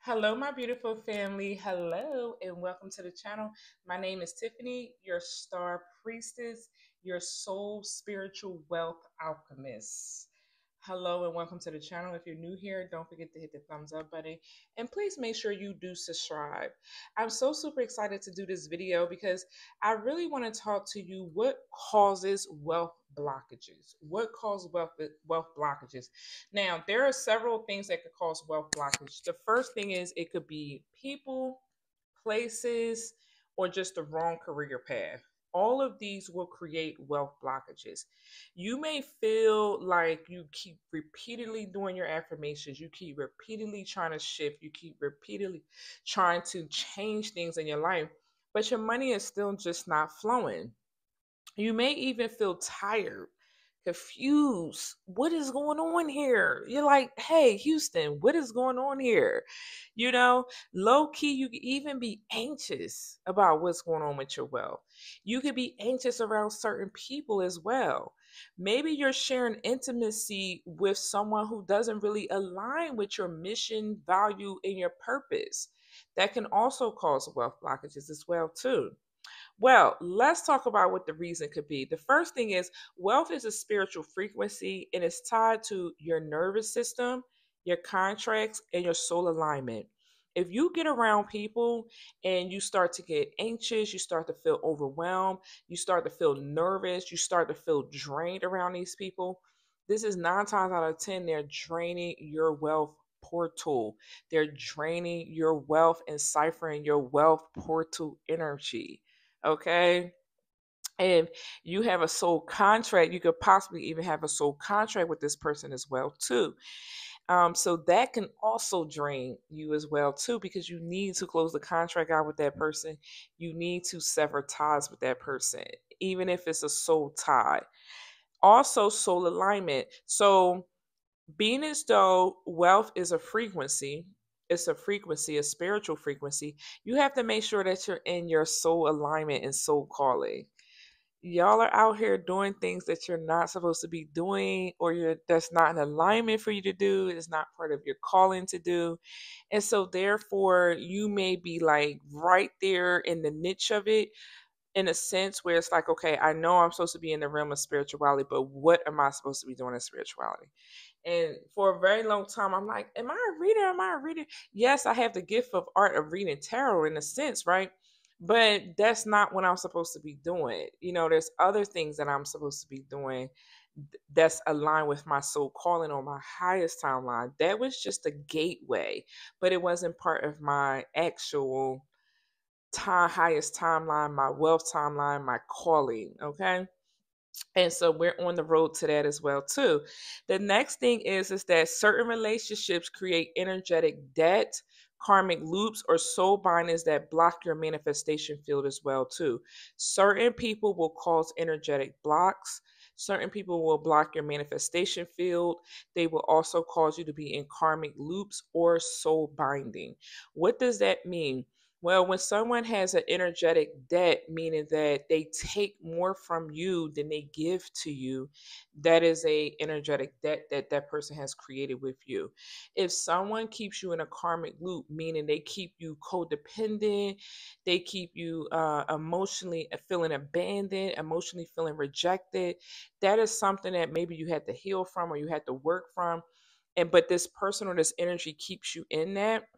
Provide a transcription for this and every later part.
Hello, my beautiful family. Hello, and welcome to the channel. My name is Tiffany, your star priestess, your soul spiritual wealth alchemist. Hello, and welcome to the channel. If you're new here, don't forget to hit the thumbs up button and please make sure you do subscribe. I'm so super excited to do this video because I really want to talk to you what causes wealth blockages. What causes wealth blockages? Now, there are several things that could cause wealth blockage. The first thing is it could be people, places, or just the wrong career path. All of these will create wealth blockages. You may feel like you keep repeatedly doing your affirmations, you keep repeatedly trying to shift, you keep repeatedly trying to change things in your life, but your money is still just not flowing. You may even feel tired, confused. What is going on here? You're like, hey, Houston, what is going on here? You know, low key, you could even be anxious about what's going on with your wealth. You could be anxious around certain people as well. Maybe you're sharing intimacy with someone who doesn't really align with your mission, value, and your purpose. That can also cause wealth blockages as well, too. Well, let's talk about what the reason could be. The first thing is wealth is a spiritual frequency and it's tied to your nervous system, your contracts, and your soul alignment. If you get around people and you start to get anxious, you start to feel overwhelmed, you start to feel nervous, you start to feel drained around these people, this is 9 times out of 10, they're draining your wealth portal. They're draining your wealth and ciphering your wealth portal energy. Okay. And you have a soul contract, you could possibly even have a soul contract with this person as well too. So that can also drain you as well too, because you need to close the contract out with that person. You need to sever ties with that person, even if it's a soul tie. Also, soul alignment. So being as though wealth is a frequency, it's a frequency, a spiritual frequency, you have to make sure that you're in your soul alignment and soul calling. Y'all are out here doing things that you're not supposed to be doing, or you're that's not an alignment for you to do. It's not part of your calling to do. And so therefore you may be like right there in the niche of it, in a sense where it's like, okay, I know I'm supposed to be in the realm of spirituality, but what am I supposed to be doing in spirituality? And for a very long time, I'm like, am I a reader? Am I a reader? Yes, I have the gift of art of reading tarot in a sense, right? But that's not what I'm supposed to be doing. There's other things that I'm supposed to be doing that's aligned with my soul calling or my highest timeline. That was just a gateway, but it wasn't part of my actual highest timeline, my wealth timeline, my calling. Okay. And so we're on the road to that as well too. The next thing is that certain relationships create energetic debt, karmic loops, or soul bindings that block your manifestation field as well too. Certain people will cause energetic blocks. Certain people will block your manifestation field. They will also cause you to be in karmic loops or soul binding. What does that mean? Well, when someone has an energetic debt, meaning that they take more from you than they give to you, that is a energetic debt that that person has created with you. If someone keeps you in a karmic loop, meaning they keep you codependent, they keep you emotionally feeling abandoned, emotionally feeling rejected, that is something that maybe you had to heal from or you had to work from. And but this person or this energy keeps you in that.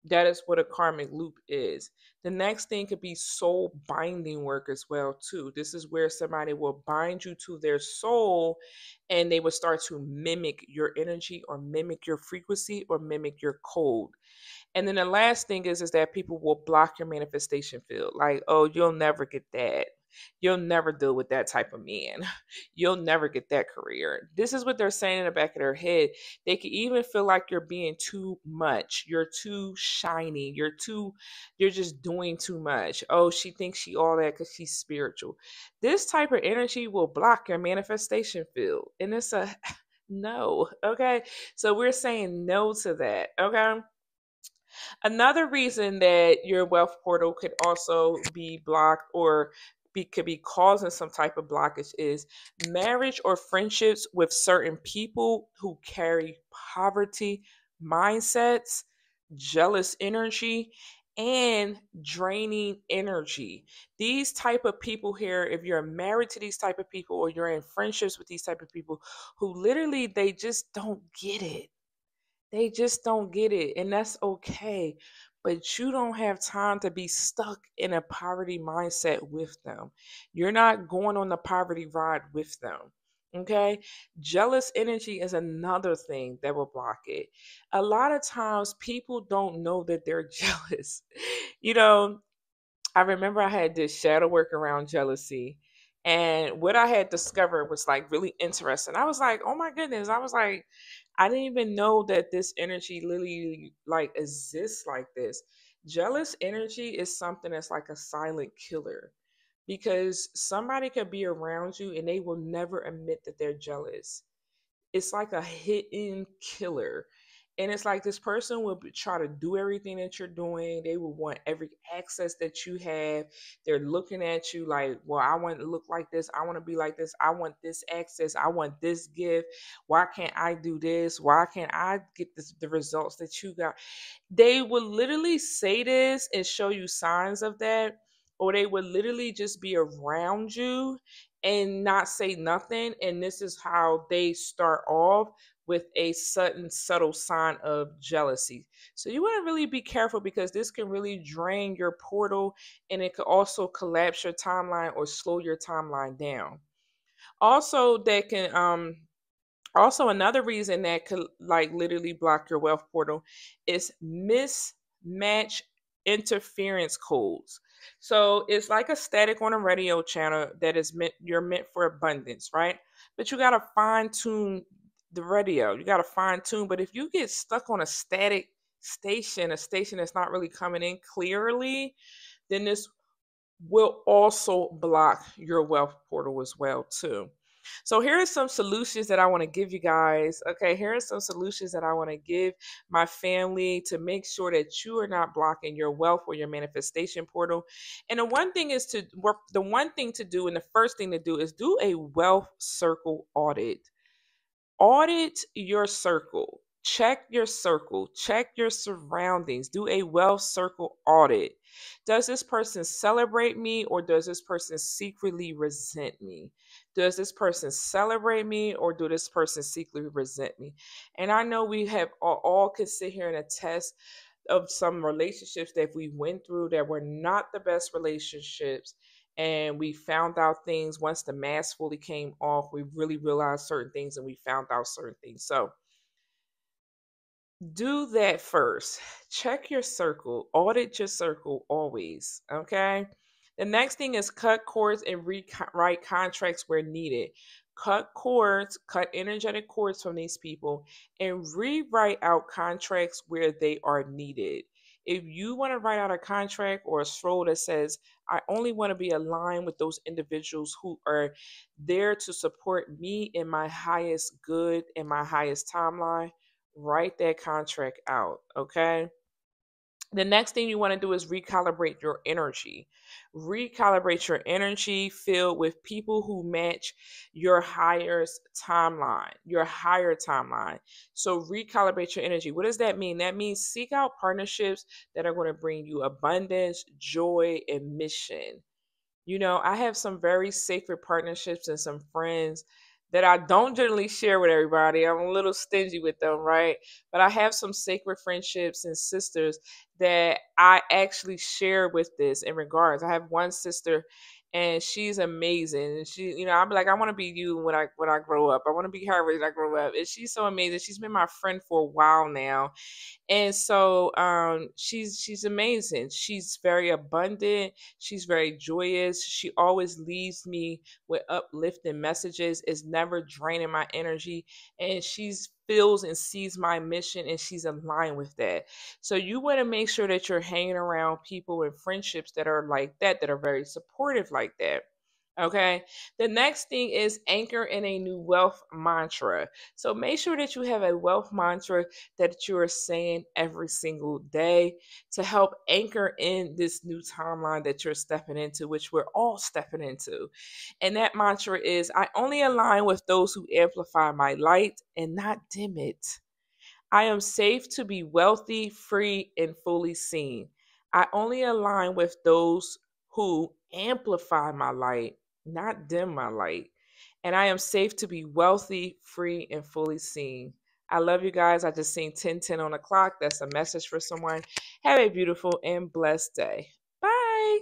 That is what a karmic loop is. The next thing could be soul binding work as well too. This is where somebody will bind you to their soul and they will start to mimic your energy or mimic your frequency or mimic your code. And then the last thing is that people will block your manifestation field. Like, oh, you'll never get that. You'll never deal with that type of man. You'll never get that career. This is what they're saying in the back of their head. They can even feel like you're being too much. You're too shiny. You're just doing too much. Oh, she thinks she all that because she's spiritual. This type of energy will block your manifestation field. And it's a no. Okay. So we're saying no to that. Okay. Another reason that your wealth portal could also be blocked or could be causing some type of blockage is marriage or friendships with certain people who carry poverty mindsets, jealous energy, and draining energy. These type of people here, if you're married to these type of people or you're in friendships with these type of people who literally they just don't get it. They just don't get it, and that's okay. But you don't have time to be stuck in a poverty mindset with them. You're not going on the poverty ride with them. Okay? Jealous energy is another thing that will block it. A lot of times people don't know that they're jealous. You know, I remember I had this shadow work around jealousy. And what I had discovered was like really interesting. I was like, oh my goodness. I was like, I didn't even know that this energy literally like exists like this. Jealous energy is something that's like a silent killer because somebody could be around you and they will never admit that they're jealous. It's like a hidden killer. And it's like this person will try to do everything that you're doing. They will want every access that you have. They're looking at you like, well, I want to look like this. I want to be like this. I want this access. I want this gift. Why can't I do this? Why can't I get the results that you got? They would literally say this and show you signs of that, or they would literally just be around you and not say nothing. And this is how they start off with a sudden, subtle sign of jealousy. So you want to really be careful because this can really drain your portal and it could also collapse your timeline or slow your timeline down. Also, that can also another reason that could like literally block your wealth portal is mismatch interference codes. So it's like a static on a radio channel that is meant you're meant for abundance, right? But you gotta fine tune the radio. You gotta fine tune. But if you get stuck on a static station, a station that's not really coming in clearly, then this will also block your wealth portal as well too. So here are some solutions that I want to give you guys. Okay, here are some solutions that I want to give my family to make sure that you are not blocking your wealth or your manifestation portal. And the one thing is to work, the one thing to do and the first thing to do is do a wealth circle audit. Audit your circle. Check your circle. Check your surroundings. Do a wealth circle audit. Does this person celebrate me or does this person secretly resent me? Does this person celebrate me or do this person secretly resent me? And I know we have all could sit here and attest of some relationships that we went through that were not the best relationships, and we found out things once the mask fully came off. We really realized certain things and we found out certain things. So do that first. Check your circle, audit your circle always. Okay. The next thing is cut cords and rewrite contracts where needed. Cut cords, cut energetic cords from these people, and rewrite out contracts where they are needed. If you want to write out a contract or a scroll that says, I only want to be aligned with those individuals who are there to support me in my highest good and my highest timeline, write that contract out. Okay. The next thing you want to do is recalibrate your energy. Recalibrate your energy filled with people who match your highest timeline, your higher timeline. So recalibrate your energy. What does that mean? That means seek out partnerships that are going to bring you abundance, joy, and mission. You know, I have some very sacred partnerships and some friends that I don't generally share with everybody. I'm a little stingy with them, right? But I have some sacred friendships and sisters that I actually share with this in regards. I have one sister and she's amazing. And she, you know, I'm like, I want to be you when I grow up. I want to be her when I grow up. And she's so amazing. She's been my friend for a while now, and so she's amazing. She's very abundant. She's very joyous. She always leaves me with uplifting messages. Is never draining my energy, and she's feels and sees my mission and she's aligned with that. So you want to make sure that you're hanging around people and friendships that are like that are very supportive like that. Okay. The next thing is anchor in a new wealth mantra. So make sure that you have a wealth mantra that you are saying every single day to help anchor in this new timeline that you're stepping into, which we're all stepping into. And that mantra is I only align with those who amplify my light and not dim it. I am safe to be wealthy, free, and fully seen. I only align with those who amplify my light, not dim my light. And I am safe to be wealthy, free, and fully seen. I love you guys. I just seen 10:10 on the clock. That's a message for someone. Have a beautiful and blessed day. Bye.